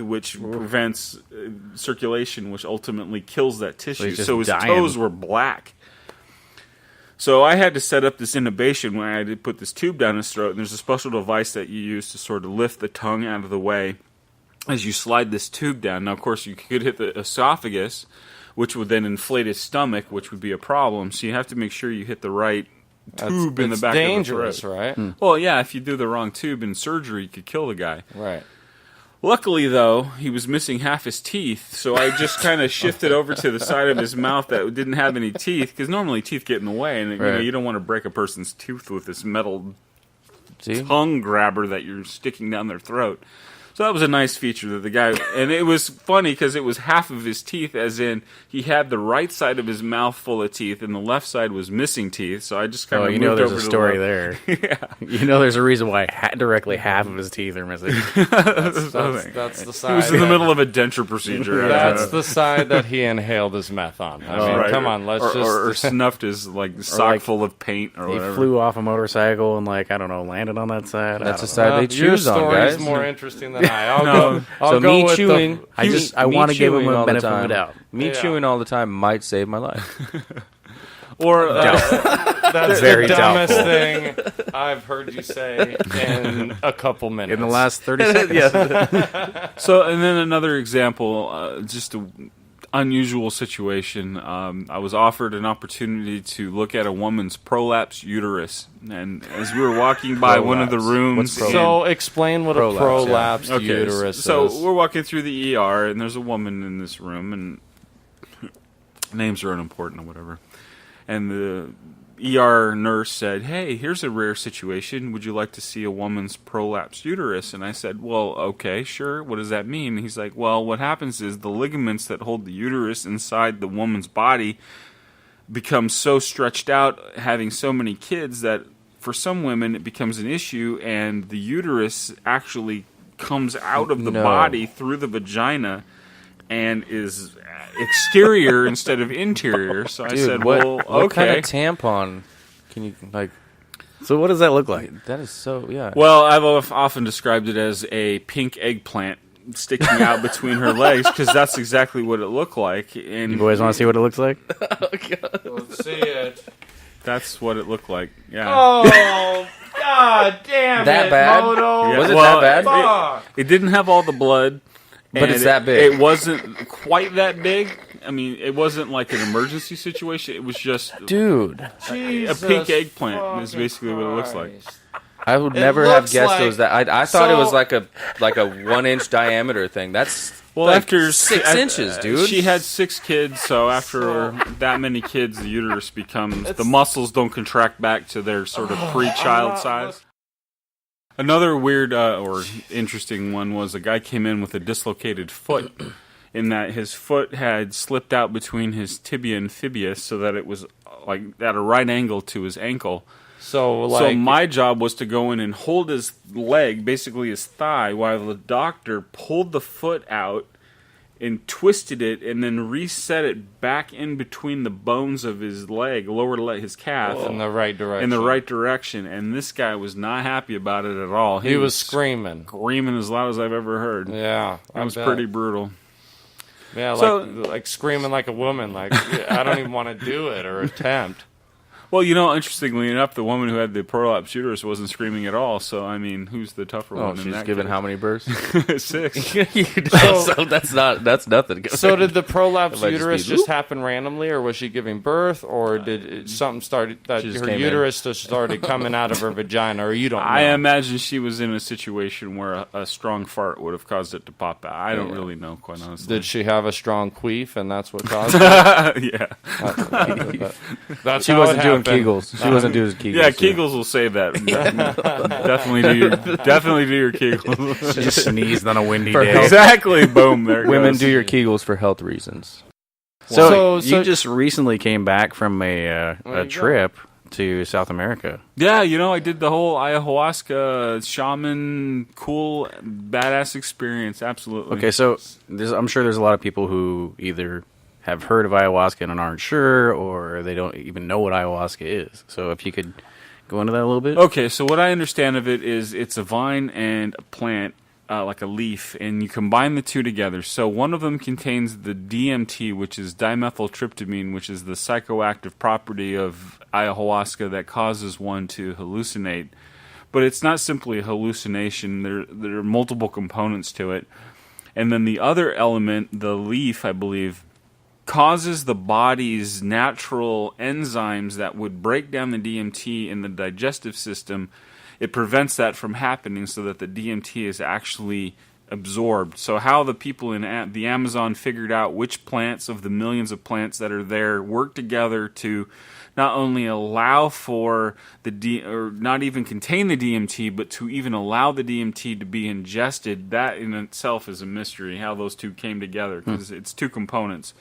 which prevents circulation, which ultimately kills that tissue. So his dying. toes were black. So I had to set up this intubation when I had to put this tube down his throat, and there's a special device that you use to sort of lift the tongue out of the way as you slide this tube down. Now, of course, you could hit the esophagus, which would then inflate his stomach, which would be a problem. So you have to make sure you hit the right tube in the back of the throat. It's dangerous, right? Well, yeah, if you do the wrong tube in surgery, you could kill the guy. Right. Luckily, though, he was missing half his teeth, so I just kind of shifted over to the side of his mouth that didn't have any teeth, because normally teeth get in the way, and you don't want to break a person's tooth with this metal tongue grabber that you're sticking down their throat. So that was a nice feature that the guy... And it was funny because it was half of his teeth, as in he had the right side of his mouth full of teeth and the left side was missing teeth. So I just kind of moved over to the there's a story there. Yeah. You know there's a reason why directly half of his teeth are missing. That's the side. He was in the middle of a denture procedure. That's the side that he inhaled his meth on. I mean, Right. come on, let's or snuffed his sock full of paint or He whatever. flew off a motorcycle and landed on that side. That's the I side they your choose on, story guys. is more interesting than I. I'll No. go Me with chewing. I want to give him a benefit of the doubt. Me chewing all the time might save my life. Or That's Very the dumbest doubtful. thing I've heard you say in a couple minutes. In the last 30 seconds. so, and then another example, just an unusual situation. I was offered an opportunity to look at a woman's prolapse uterus, and as we were walking by one of the rooms, So explain what a prolapsed uterus so is. we're walking through the ER, and there's a woman in this room, and names are unimportant or whatever. And the ER nurse said, "Hey, here's a rare situation. Would you like to see a woman's prolapsed uterus?" And I said, "Well, okay, sure. What does that mean?" And he's like, "Well, what happens is the ligaments that hold the uterus inside the woman's body become so stretched out, having so many kids, that for some women it becomes an issue, and the uterus actually comes out of the body through the vagina and is exterior instead of interior." So I said, "Well, okay." What kind of tampon can you, So what does that look like? that is so, yeah. Well, I've often described it as a pink eggplant sticking out between her legs, because that's exactly what it looked like. And You boys want to see what it looks like? Let's see it. that's what it looked like. Yeah. Oh, God damn That it, bad? Moto. Yeah, Was it well, that bad? Fuck. It didn't have all the blood. But and it's that big. It wasn't quite that big. I mean, it wasn't like an emergency situation. It was just Dude, a Jesus pink eggplant is basically what it looks like. Christ. I would It never have looks guessed like- it was that. I thought it was so- like a 1-inch diameter thing. That's Well, like after 6 inches, dude. She had 6 kids, so after that many kids, the uterus becomes, the muscles don't contract back to their sort of pre-child size. Another weird or interesting one was a guy came in with a dislocated foot, in that his foot had slipped out between his tibia and fibia, so that it was like at a right angle to his ankle. So my job was to go in and hold his leg, basically his thigh, while the doctor pulled the foot out and twisted it and then reset it back in between the bones of his leg, lower leg, his calf. in the right direction. In the right direction. And this guy was not happy about it at all. He was screaming. Screaming as loud as I've ever heard. Yeah. That was pretty brutal. Yeah, So- like screaming like a woman. Like, I don't even want to do it or attempt. Well, interestingly enough, the woman who had the prolapse uterus wasn't screaming at all. So, I mean, who's the tougher one in she's that given case? how many births? 6. So that's nothing. So did the prolapse Might just uterus be, just happen randomly, or was she giving birth, or did something start that She just her came uterus just started coming out of her vagina, or you don't know? I imagine she was in a situation where a strong fart would have caused it to pop out. I don't really know, quite honestly. Did she have a strong queef, and that's what caused it? Yeah. That's She how wasn't it doing happened. Kegels. She wasn't doing Kegels. Yeah, Kegels will save that. definitely do your Kegels. Just sneezed on a windy For day. health. Exactly. Boom. There it Women goes. do your Kegels for health reasons. So So- you just recently came back from a you trip to South America. Yeah, I did the whole ayahuasca shaman, cool, badass experience. Absolutely. Okay, so I'm sure there's a lot of people who either have heard of ayahuasca and aren't sure, or they don't even know what ayahuasca is. So if you could go into that a little bit. Okay, so what I understand of it is it's a vine and a plant like a leaf, and you combine the two together. So one of them contains the DMT, which is dimethyltryptamine, which is the psychoactive property of ayahuasca that causes one to hallucinate. But it's not simply a hallucination. There are multiple components to it. And then the other element, the leaf, I believe, causes the body's natural enzymes that would break down the DMT in the digestive system. It prevents that from happening so that the DMT is actually absorbed. So how the people in the Amazon figured out which plants of the millions of plants that are there work together to not only allow for or not even contain the DMT, but to even allow the DMT to be ingested, that in itself is a mystery, how those two came together, because it's two components.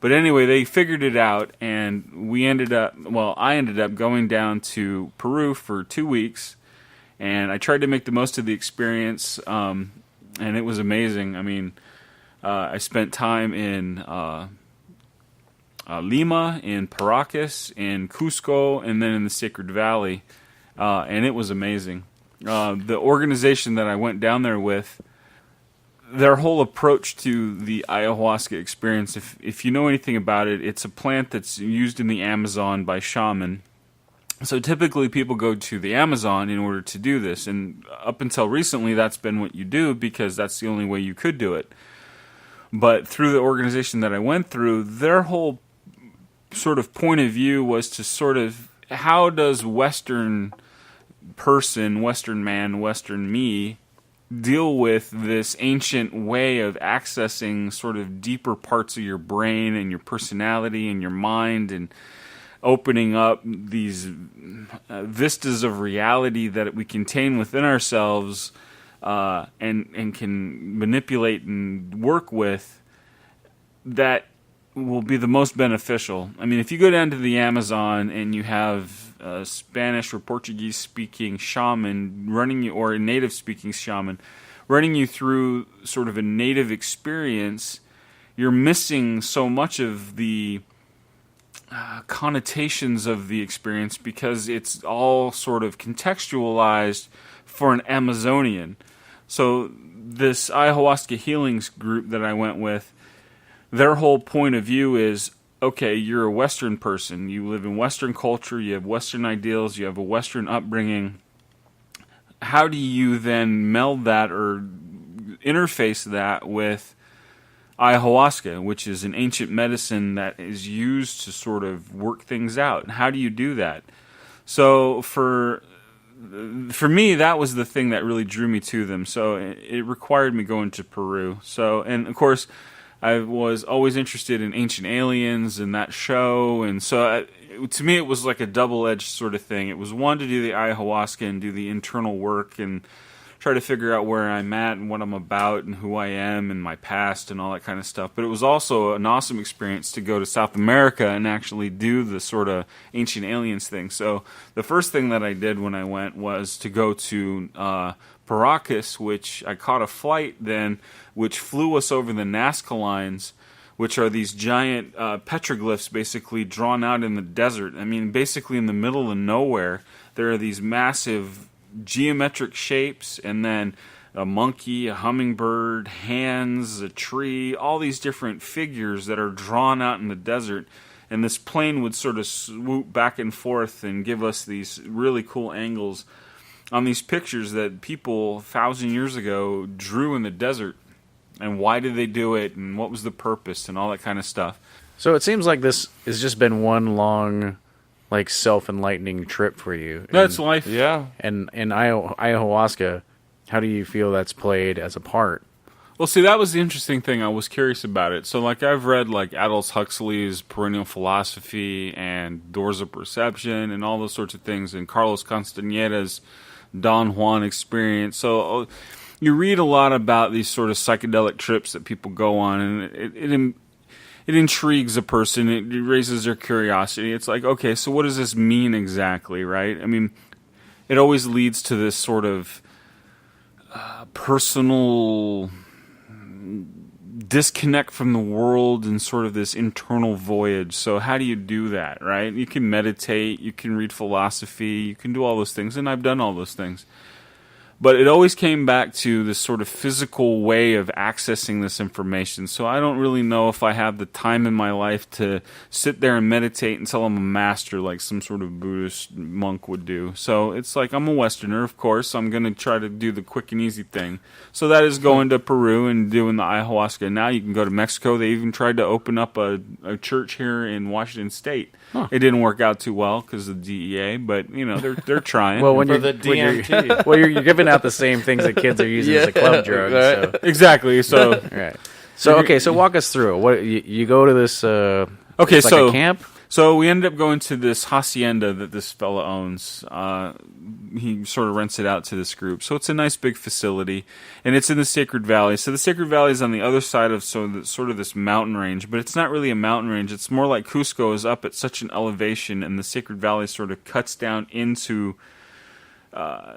But anyway, they figured it out, and I ended up going down to Peru for 2 weeks, and I tried to make the most of the experience, and it was amazing. I mean, I spent time in Lima, in Paracas, in Cusco, and then in the Sacred Valley, and it was amazing. The organization that I went down there with, their whole approach to the ayahuasca experience, if you know anything about it, it's a plant that's used in the Amazon by shaman. So typically people go to the Amazon in order to do this, and up until recently that's been what you do because that's the only way you could do it. But through the organization that I went through, their whole sort of point of view was to sort of, how does Western person, Western man, Western me deal with this ancient way of accessing sort of deeper parts of your brain and your personality and your mind, and opening up these vistas of reality that we contain within ourselves, and can manipulate and work with, that will be the most beneficial. I mean, if you go down to the Amazon and you have a Spanish or Portuguese speaking shaman running you, or a native speaking shaman running you through sort of a native experience, you're missing so much of the connotations of the experience because it's all sort of contextualized for an Amazonian. So this ayahuasca healings group that I went with, their whole point of view is, okay, you're a Western person, you live in Western culture, you have Western ideals, you have a Western upbringing. How do you then meld that or interface that with ayahuasca, which is an ancient medicine that is used to sort of work things out? How do you do that? So for me, that was the thing that really drew me to them. So it required me going to Peru. So, and of course, I was always interested in Ancient Aliens and that show, and so to me it was like a double-edged sort of thing. It was one, to do the ayahuasca and do the internal work and try to figure out where I'm at and what I'm about and who I am and my past and all that kind of stuff. But it was also an awesome experience to go to South America and actually do the sort of Ancient Aliens thing. So the first thing that I did when I went was to go to Paracas, which I caught a flight then, which flew us over the Nazca lines, which are these giant petroglyphs basically drawn out in the desert. I mean, basically in the middle of nowhere, there are these massive geometric shapes, and then a monkey, a hummingbird, hands, a tree, all these different figures that are drawn out in the desert. And this plane would sort of swoop back and forth and give us these really cool angles on these pictures that people 1,000 years ago drew in the desert. And why did they do it, and what was the purpose, and all that kind of stuff. So it seems like this has just been one long, like, self-enlightening trip for you. That's life. Yeah. And ayahuasca, how do you feel that's played as a part? Well, see, that was the interesting thing. I was curious about it. So, like, I've read, like, Aldous Huxley's Perennial Philosophy and Doors of Perception and all those sorts of things, and Carlos Castaneda's Don Juan Experience. So you read a lot about these sort of psychedelic trips that people go on, and it intrigues a person. It raises their curiosity. It's like, okay, so what does this mean exactly, right? I mean, it always leads to this sort of personal disconnect from the world and sort of this internal voyage. So how do you do that, right? You can meditate, you can read philosophy, you can do all those things, and I've done all those things. But it always came back to this sort of physical way of accessing this information. So I don't really know if I have the time in my life to sit there and meditate until I'm a master, like some sort of Buddhist monk would do. So it's like, I'm a Westerner, of course. I'm going to try to do the quick and easy thing. So that is going to Peru and doing the ayahuasca. Now you can go to Mexico. They even tried to open up a church here in Washington State. Huh. It didn't work out too well because of the DEA, but they're trying. Well, when For you're the DMT. you're giving out the same things that kids are using as a club drug. Right. So. Exactly. So Right. So okay, so walk us through. What you go to this? Okay, it's like so a camp. So we ended up going to this hacienda that this fella owns. He sort of rents it out to this group. So it's a nice big facility, and it's in the Sacred Valley. So the Sacred Valley is on the other side of sort of this mountain range, but it's not really a mountain range. It's more like Cusco is up at such an elevation, and the Sacred Valley sort of cuts down into... how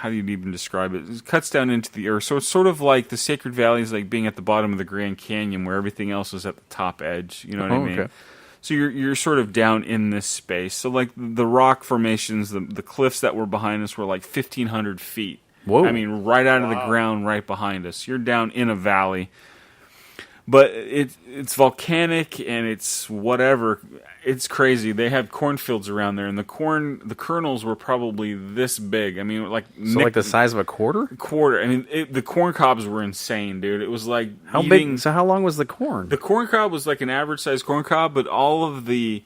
do you even describe it? It cuts down into the earth. So it's sort of like the Sacred Valley is like being at the bottom of the Grand Canyon where everything else is at the top edge. You know what I mean? Okay. So you're sort of down in this space. So like the rock formations, the cliffs that were behind us were like 1,500 feet. Whoa. I mean, right out of the ground right behind us. You're down in a valley. But it's volcanic and it's whatever. It's crazy. They have cornfields around there, and the kernels were probably this big. I mean, like like the size of a quarter. Quarter. I mean, the corn cobs were insane, dude. It was like How big? So how long was the corn? The corn cob was like an average sized corn cob, but all of the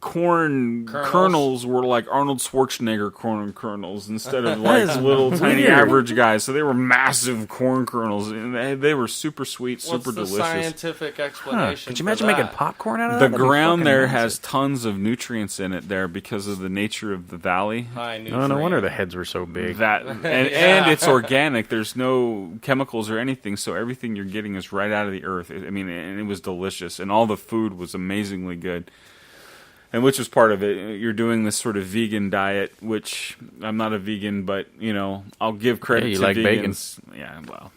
corn kernels were like Arnold Schwarzenegger corn kernels instead of like little tiny average guys. So they were massive corn kernels, and they were super sweet, super delicious. What's the scientific explanation? Could you imagine for making that? popcorn out of The that? That'd be ground fucking there massive. has tons of nutrients in it there because of the nature of the valley. High Oh, no wonder nutrient. the heads were so big. That and it's organic. There's no chemicals or anything, so everything you're getting is right out of the earth. I mean, and it was delicious, and all the food was amazingly good. And which was part of it. You're doing this sort of vegan diet, which I'm not a vegan, but I'll give credit Yeah, you to like vegans. Yeah, well,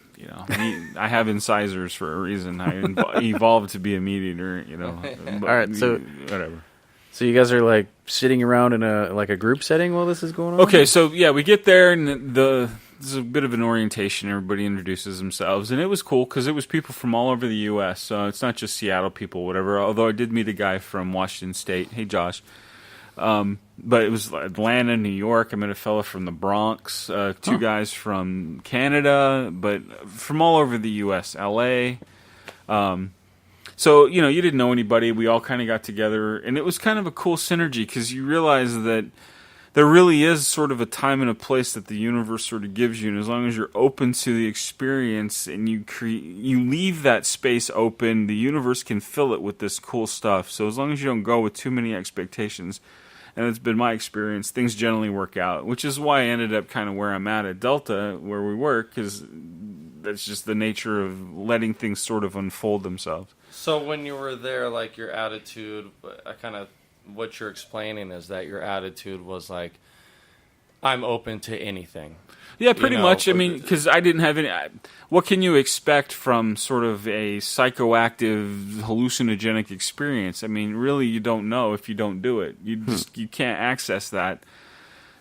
I have incisors for a reason. I evolved to be a meat eater. All right, so- whatever. So you guys are like sitting around in a group setting while this is going on? Okay, so yeah, we get there, and there's a bit of an orientation. Everybody introduces themselves, and it was cool because it was people from all over the U.S. So it's not just Seattle people, whatever. Although I did meet a guy from Washington State. Hey, Josh. But it was Atlanta, New York. I met a fella from the Bronx, two guys from Canada, but from all over the U.S., L.A., So, you didn't know anybody. We all kind of got together, and it was kind of a cool synergy because you realize that there really is sort of a time and a place that the universe sort of gives you, and as long as you're open to the experience and you leave that space open, the universe can fill it with this cool stuff. So as long as you don't go with too many expectations, and it's been my experience, things generally work out, which is why I ended up kind of where I'm at Delta, where we work, because that's just the nature of letting things sort of unfold themselves. So when you were there, like your attitude, what you're explaining is that your attitude was like, I'm open to anything. Yeah, pretty much. I mean, because I didn't have any... What can you expect from sort of a psychoactive, hallucinogenic experience? I mean, really, you don't know if you don't do it. You can't access that.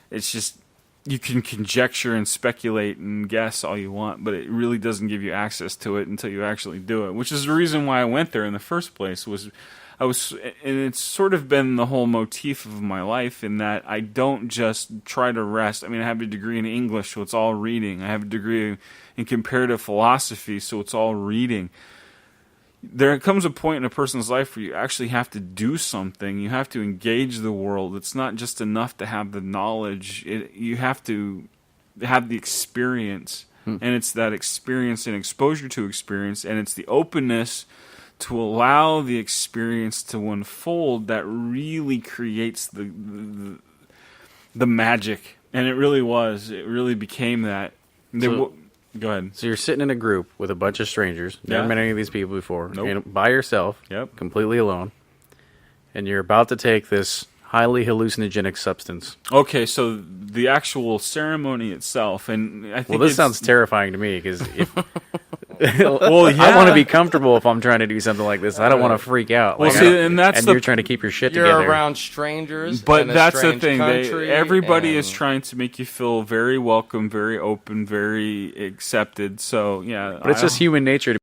It's just... You can conjecture and speculate and guess all you want, but it really doesn't give you access to it until you actually do it, which is the reason why I went there in the first place. And it's sort of been the whole motif of my life in that I don't just try to rest. I mean, I have a degree in English, so it's all reading. I have a degree in comparative philosophy, so it's all reading. There comes a point in a person's life where you actually have to do something. You have to engage the world. It's not just enough to have the knowledge. You have to have the experience. And it's that experience and exposure to experience, and it's the openness to allow the experience to unfold that really creates the magic. And it really was. It really became that. Go ahead. So you're sitting in a group with a bunch of strangers. Never met any of these people before. Nope. And by yourself. Yep. Completely alone. And you're about to take this highly hallucinogenic substance. Okay, so the actual ceremony itself, and I think Well, this sounds terrifying to me because Well, yeah. I want to be comfortable if I'm trying to do something like this. I don't want to freak out. Well, Like, see, I don't- and that's and the- you're trying to keep your shit You're together. around strangers, But in a that's the strange thing. country, Everybody is and- trying to make you feel very welcome, very open, very accepted. So yeah, But it's just human nature to